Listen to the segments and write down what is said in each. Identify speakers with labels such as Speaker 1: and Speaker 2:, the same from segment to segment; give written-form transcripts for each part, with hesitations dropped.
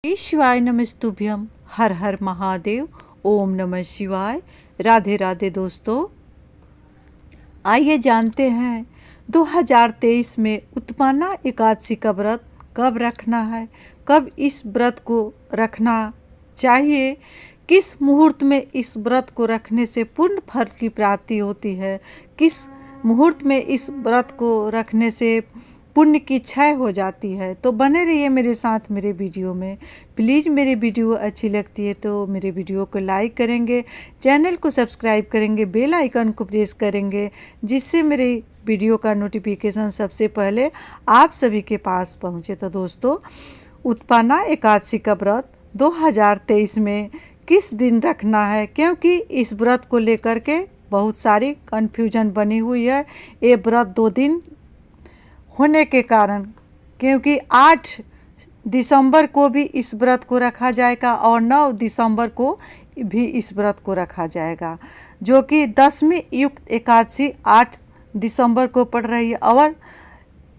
Speaker 1: शिवाय नमस्तुभ्यम। हर हर महादेव। ओम नमः शिवाय। राधे राधे दोस्तों, आइए जानते हैं 2023 में उत्पन्ना एकादशी का व्रत कब रखना है, कब इस व्रत को रखना चाहिए, किस मुहूर्त में इस व्रत को रखने से पूर्ण फल की प्राप्ति होती है, किस मुहूर्त में इस व्रत को रखने से पुण्य की क्षय हो जाती है। तो बने रहिए मेरे साथ मेरे वीडियो में। प्लीज़ मेरी वीडियो अच्छी लगती है तो मेरे वीडियो को लाइक करेंगे, चैनल को सब्सक्राइब करेंगे, बेल आइकन को प्रेस करेंगे, जिससे मेरे वीडियो का नोटिफिकेशन सबसे पहले आप सभी के पास पहुंचे। तो दोस्तों, उत्पन्ना एकादशी का व्रत 2023 में किस दिन रखना है, क्योंकि इस व्रत को लेकर के बहुत सारी कन्फ्यूजन बनी हुई है। ये व्रत 2 दिन होने के कारण, क्योंकि 8 दिसंबर को भी इस व्रत को रखा जाएगा और 9 दिसंबर को भी इस व्रत को रखा जाएगा, जो कि 10वीं युक्त एकादशी 8 दिसंबर को पड़ रही है और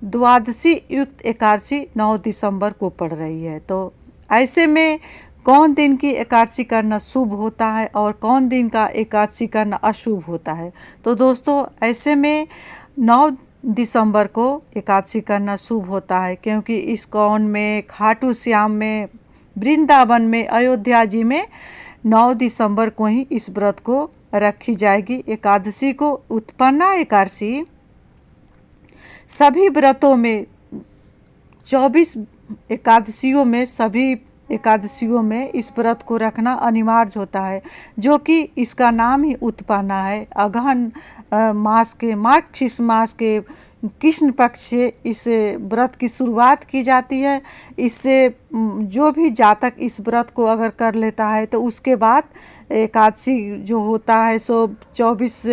Speaker 1: द्वादशी युक्त एकादशी 9 दिसंबर को पड़ रही है। तो ऐसे में कौन दिन की एकादशी करना शुभ होता है और कौन दिन का एकादशी करना अशुभ होता है। तो दोस्तों, ऐसे में 9 दिसंबर को एकादशी करना शुभ होता है, क्योंकि इस्कॉन में, खाटू श्याम में, वृंदावन में, अयोध्या जी में 9 दिसंबर को ही इस व्रत को रखी जाएगी एकादशी को। उत्पन्ना एकादशी सभी व्रतों में 24 एकादशियों में, सभी एकादशियों में इस व्रत को रखना अनिवार्य होता है, जो कि इसका नाम ही उत्पन्ना है। अगहन मास के, मार्गशीर्ष मास के कृष्ण पक्ष से इस व्रत की शुरुआत की जाती है। इससे जो भी जातक इस व्रत को अगर कर लेता है तो उसके बाद एकादशी जो होता है सो 24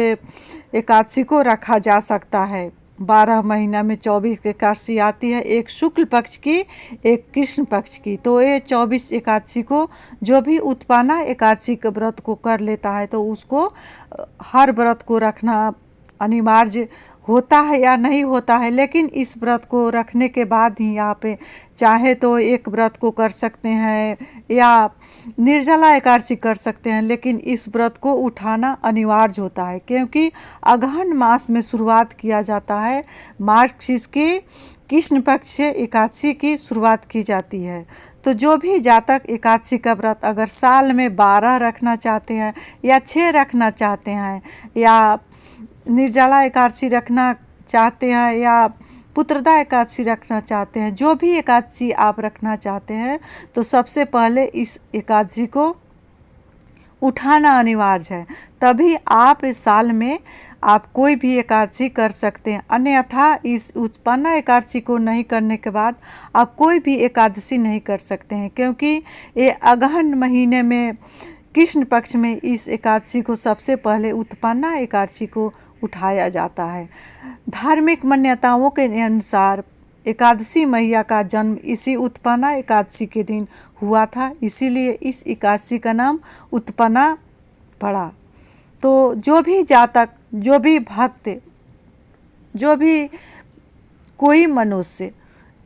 Speaker 1: एकादशी को रखा जा सकता है। 12 महीना में 24 एकादशी आती है, एक शुक्ल पक्ष की, एक कृष्ण पक्ष की। तो ये 24 एकादशी को जो भी उत्पन्ना एकादशी के व्रत को कर लेता है तो उसको हर व्रत को रखना अनिवार्य होता है या नहीं होता है। लेकिन इस व्रत को रखने के बाद ही आप चाहे तो एक व्रत को कर सकते हैं या निर्जला एकादशी कर सकते हैं, लेकिन इस व्रत को उठाना अनिवार्य होता है, क्योंकि अगहन मास में शुरुआत किया जाता है। मार्गशीर्ष की कृष्ण पक्ष से एकादशी की शुरुआत की जाती है। तो जो भी जातक एकादशी का व्रत अगर साल में 12 रखना चाहते हैं या 6 रखना चाहते हैं या निर्जला एकादशी रखना चाहते हैं या पुत्रदा एकादशी रखना चाहते हैं, जो भी एकादशी आप रखना चाहते हैं, तो सबसे पहले इस एकादशी को उठाना अनिवार्य है। तभी आप इस साल में आप कोई भी एकादशी कर सकते हैं। अन्यथा इस उत्पन्ना एकादशी को नहीं करने के बाद आप कोई भी एकादशी नहीं कर सकते हैं, क्योंकि ये अगहन महीने में कृष्ण पक्ष में इस एकादशी को सबसे पहले उत्पन्ना एकादशी को उठाया जाता है। धार्मिक मान्यताओं के अनुसार एकादशी मैया का जन्म इसी उत्पन्ना एकादशी के दिन हुआ था, इसीलिए इस एकादशी का नाम उत्पन्ना पड़ा। तो जो भी जातक, जो भी भक्त, जो भी कोई मनुष्य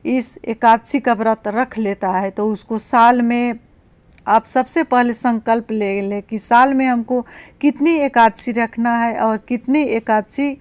Speaker 1: इस एकादशी का व्रत रख लेता है तो उसको साल में आप सबसे पहले संकल्प ले लें कि साल में हमको कितनी एकादशी रखना है और कितनी एकादशी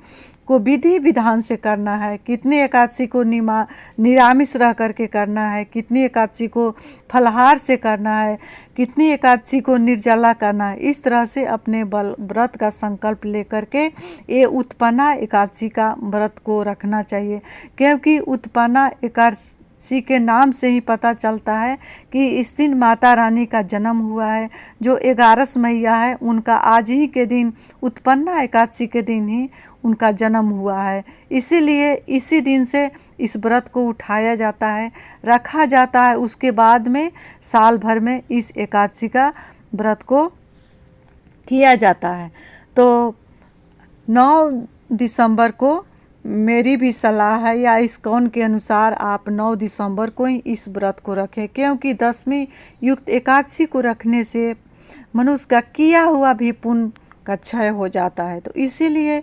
Speaker 1: को विधि विधान से करना है, कितनी एकादशी को निरामिष रह करके करना है, कितनी एकादशी को फलाहार से करना है, कितनी एकादशी को निर्जला करना है। इस तरह से अपने व्रत का संकल्प लेकर के ये उत्पन्ना एकादशी का व्रत को रखना चाहिए, क्योंकि उत्पन्ना एकादशी के नाम से ही पता चलता है कि इस दिन माता रानी का जन्म हुआ है। जो 11 मैया है उनका आज ही के दिन, उत्पन्ना एकादशी के दिन ही उनका जन्म हुआ है। इसीलिए इसी दिन से इस व्रत को उठाया जाता है, रखा जाता है। उसके बाद में साल भर में इस एकादशी का व्रत को किया जाता है। तो 9 दिसंबर को मेरी भी सलाह है या इस्कॉन के अनुसार आप 9 दिसंबर को ही इस व्रत को रखें, क्योंकि 10वीं युक्त एकादशी को रखने से मनुष्य का किया हुआ भी पुण्य का क्षय हो जाता है। तो इसीलिए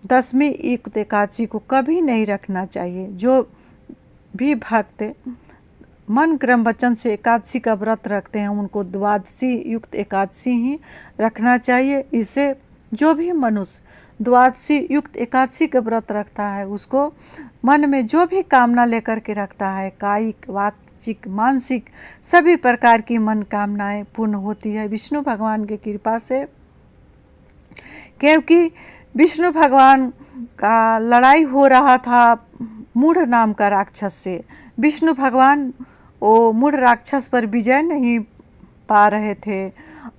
Speaker 1: 10वीं युक्त एकादशी को कभी नहीं रखना चाहिए। जो भी भक्त मन क्रम वचन से एकादशी का व्रत रखते हैं उनको द्वादशी युक्त एकादशी ही रखना चाहिए। इससे जो भी मनुष्य द्वादशी युक्त एकादशी का व्रत रखता है उसको मन में जो भी कामना लेकर के रखता है, कायिक वाचिक मानसिक सभी प्रकार की मनोकामनाएं पूर्ण होती है विष्णु भगवान की कृपा से। क्योंकि विष्णु भगवान का लड़ाई हो रहा था मूढ़ नाम का राक्षस से। विष्णु भगवान वो मूढ़ राक्षस पर विजय नहीं पा रहे थे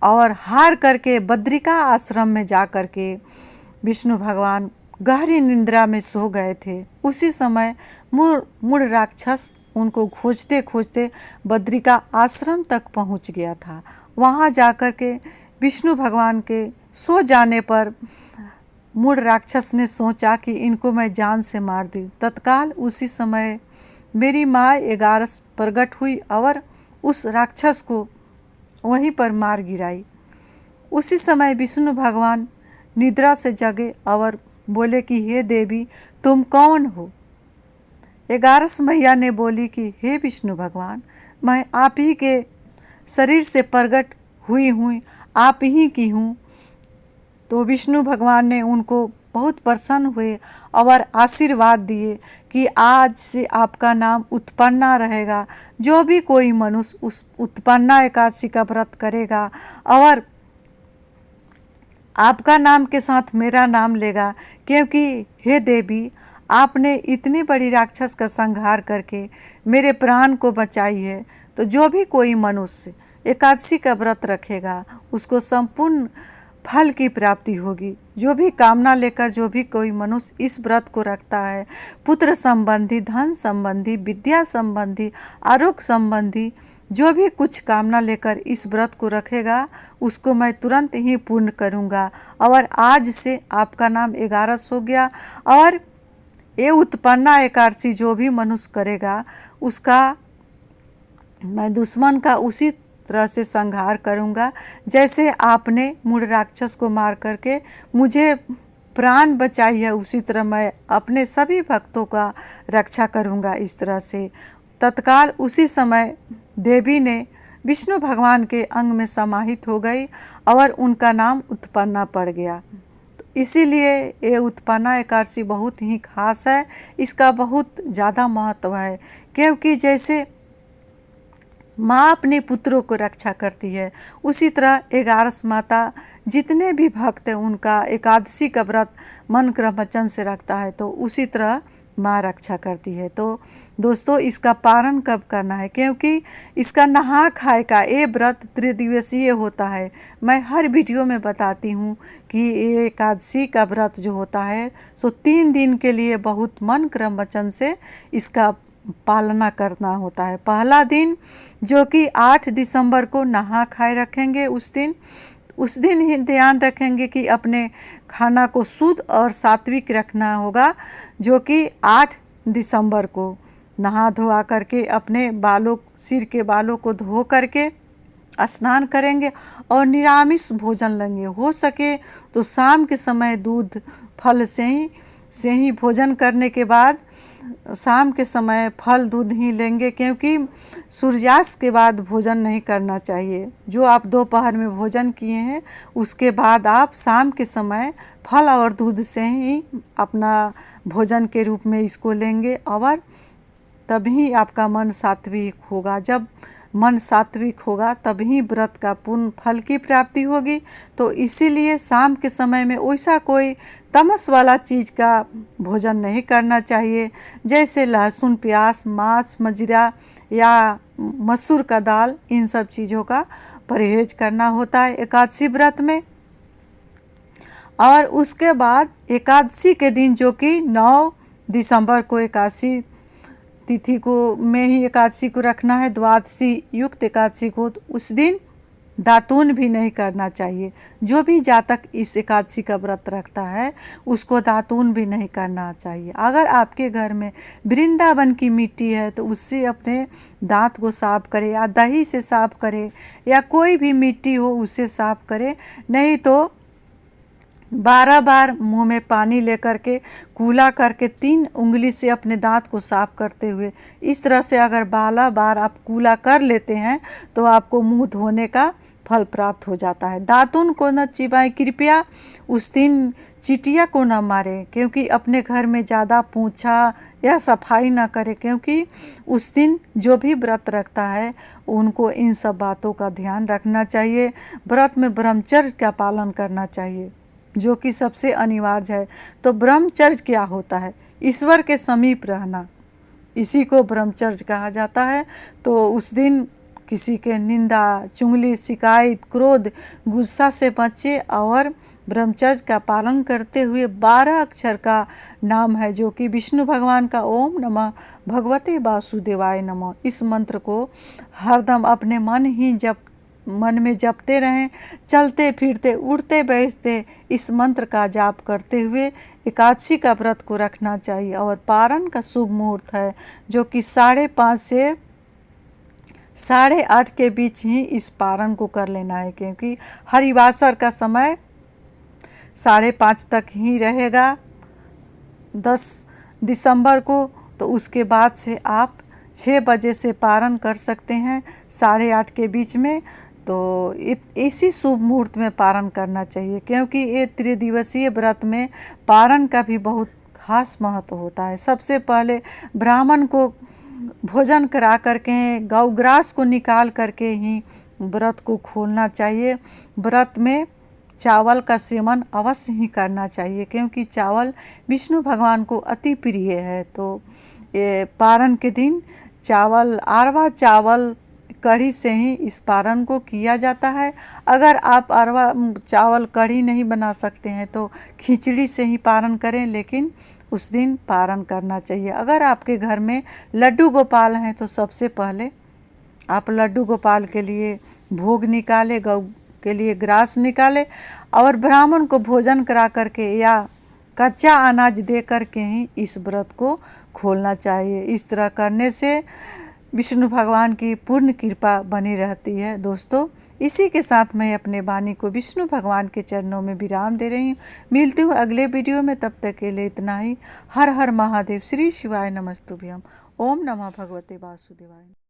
Speaker 1: और हार करके बद्रिका आश्रम में जा कर के विष्णु भगवान गहरी निंद्रा में सो गए थे। उसी समय मूढ़ राक्षस उनको खोजते खोजते बद्रिका आश्रम तक पहुंच गया था। वहां जाकर के विष्णु भगवान के सो जाने पर मूढ़ राक्षस ने सोचा कि इनको मैं जान से मार दूं। तत्काल उसी समय मेरी माँ एगारस प्रकट हुई और उस राक्षस को वहीं पर मार गिराई। उसी समय विष्णु भगवान निद्रा से जगे और बोले कि हे देवी तुम कौन हो। एगारस मैया ने बोली कि हे विष्णु भगवान मैं आप ही के शरीर से प्रकट हुई आप ही की हूँ। तो विष्णु भगवान ने उनको बहुत प्रसन्न हुए और आशीर्वाद दिए कि आज से आपका नाम उत्पन्ना रहेगा। जो भी कोई मनुष्य उस उत्पन्ना एकादशी का व्रत करेगा और आपका नाम के साथ मेरा नाम लेगा, क्योंकि हे देवी आपने इतनी बड़ी राक्षस का संहार करके मेरे प्राण को बचाई है। तो जो भी कोई मनुष्य एकादशी का व्रत रखेगा उसको संपूर्ण फल की प्राप्ति होगी। जो भी कामना लेकर जो भी कोई मनुष्य इस व्रत को रखता है, पुत्र संबंधी, धन संबंधी, विद्या संबंधी, आरोग्य संबंधी जो भी कुछ कामना लेकर इस व्रत को रखेगा उसको मैं तुरंत ही पूर्ण करूँगा। और आज से आपका नाम 11 हो गया। और ये उत्पन्ना एकादशी जो भी मनुष्य करेगा उसका मैं दुश्मन का उसी तरह से संहार करूँगा जैसे आपने मूढ़ राक्षस को मार करके मुझे प्राण बचाई है, उसी तरह मैं अपने सभी भक्तों का रक्षा करूँगा इस तरह से। तत्काल उसी समय देवी ने विष्णु भगवान के अंग में समाहित हो गई और उनका नाम उत्पन्ना पड़ गया। तो इसीलिए ये उत्पन्ना एकादशी बहुत ही खास है, इसका बहुत ज़्यादा महत्व है। क्योंकि जैसे माँ अपने पुत्रों को रक्षा करती है उसी तरह 11 माता जितने भी भक्त हैं उनका एकादशी का व्रत मन क्रम वचन से रखता है तो उसी तरह माँ रक्षा करती है। तो दोस्तों इसका पारण कब करना है, क्योंकि इसका नहा खाए का ये व्रत त्रिदिवसीय होता है। मैं हर वीडियो में बताती हूँ कि ये एकादशी का व्रत जो होता है सो 3 दिन के लिए बहुत मन क्रम वचन से इसका पालना करना होता है। पहला दिन जो कि 8 दिसंबर को नहा खाए रखेंगे, उस दिन ही ध्यान रखेंगे कि अपने खाना को शुद्ध और सात्विक रखना होगा। जो कि 8 दिसंबर को नहा धोआ करके अपने बालों सिर के बालों को धो करके स्नान करेंगे और निरामिष भोजन लेंगे। हो सके तो शाम के समय दूध फल से ही भोजन करने के बाद शाम के समय फल दूध ही लेंगे, क्योंकि सूर्यास्त के बाद भोजन नहीं करना चाहिए। जो आप दोपहर में भोजन किए हैं उसके बाद आप शाम के समय फल और दूध से ही अपना भोजन के रूप में इसको लेंगे और तभी आपका मन सात्विक होगा। जब मन सात्विक होगा तभी व्रत का पूर्ण फल की प्राप्ति होगी। तो इसीलिए शाम के समय में वैसा कोई तमस वाला चीज़ का भोजन नहीं करना चाहिए, जैसे लहसुन प्याज मांस मदिरा या मसूर का दाल, इन सब चीज़ों का परहेज करना होता है एकादशी व्रत में। और उसके बाद एकादशी के दिन जो कि 9 दिसंबर को एकादशी तिथि को में ही एकादशी को रखना है, द्वादशी युक्त एकादशी को, तो उस दिन दातून भी नहीं करना चाहिए। जो भी जातक इस एकादशी का व्रत रखता है उसको दातून भी नहीं करना चाहिए। अगर आपके घर में वृंदावन की मिट्टी है तो उससे अपने दांत को साफ करें या दही से साफ करें या कोई भी मिट्टी हो उससे साफ करें, नहीं तो 12 बार मुंह में पानी लेकर के कूला करके 3 उंगली से अपने दांत को साफ करते हुए, इस तरह से अगर 12 बार आप कूला कर लेते हैं तो आपको मुंह धोने का फल प्राप्त हो जाता है। दातुन को न चिबाएं, कृपया उस दिन चींटियाँ को न मारें, क्योंकि अपने घर में ज़्यादा पूंछा या सफाई ना करें, क्योंकि उस दिन जो भी व्रत रखता है उनको इन सब बातों का ध्यान रखना चाहिए। व्रत में ब्रह्मचर्य का पालन करना चाहिए, जो कि सबसे अनिवार्य है। तो ब्रह्मचर्य क्या होता है? ईश्वर के समीप रहना, इसी को ब्रह्मचर्य कहा जाता है। तो उस दिन किसी के निंदा, चुगली, शिकायत, क्रोध, गुस्सा से बचे और ब्रह्मचर्य का पालन करते हुए 12 अक्षर का नाम है, जो कि विष्णु भगवान का ओम नमः भगवते वासुदेवाय नमः। इस मंत्र को हरदम अपने मन में जपते रहें। चलते फिरते, उठते बैठते इस मंत्र का जाप करते हुए एकादशी का व्रत को रखना चाहिए। और पारण का शुभ मुहूर्त है, जो कि 5:30 से 8:30 के बीच ही इस पारण को कर लेना है, क्योंकि हरिवासर का समय 5:30 तक ही रहेगा 10 दिसंबर को। तो उसके बाद से आप 6 बजे से पारण कर सकते हैं 8:30 के बीच में। तो इसी शुभ मुहूर्त में पारण करना चाहिए, क्योंकि ये त्रिदिवसीय व्रत में पारण का भी बहुत खास महत्व होता है। सबसे पहले ब्राह्मण को भोजन करा करके, गौग्रास को निकाल करके ही व्रत को खोलना चाहिए। व्रत में चावल का सेवन अवश्य ही करना चाहिए, क्योंकि चावल विष्णु भगवान को अति प्रिय है। तो ये पारण के दिन चावल, अरवा चावल कढ़ी से ही इस पारण को किया जाता है। अगर आप अरवा चावल कढ़ी नहीं बना सकते हैं तो खिचड़ी से ही पारण करें, लेकिन उस दिन पारण करना चाहिए। अगर आपके घर में लड्डू गोपाल हैं तो सबसे पहले आप लड्डू गोपाल के लिए भोग निकालें, गौ के लिए ग्रास निकालें और ब्राह्मण को भोजन करा करके या कच्चा अनाज दे करके ही इस व्रत को खोलना चाहिए। इस तरह करने से विष्णु भगवान की पूर्ण कृपा बनी रहती है। दोस्तों, इसी के साथ मैं अपने वाणी को विष्णु भगवान के चरणों में विराम दे रही हूँ। मिलती हूँ अगले वीडियो में, तब तक के लिए इतना ही। हर हर महादेव। श्री शिवाय नमस्तुभ्यम। ओम नमः भगवते वासुदेवाय।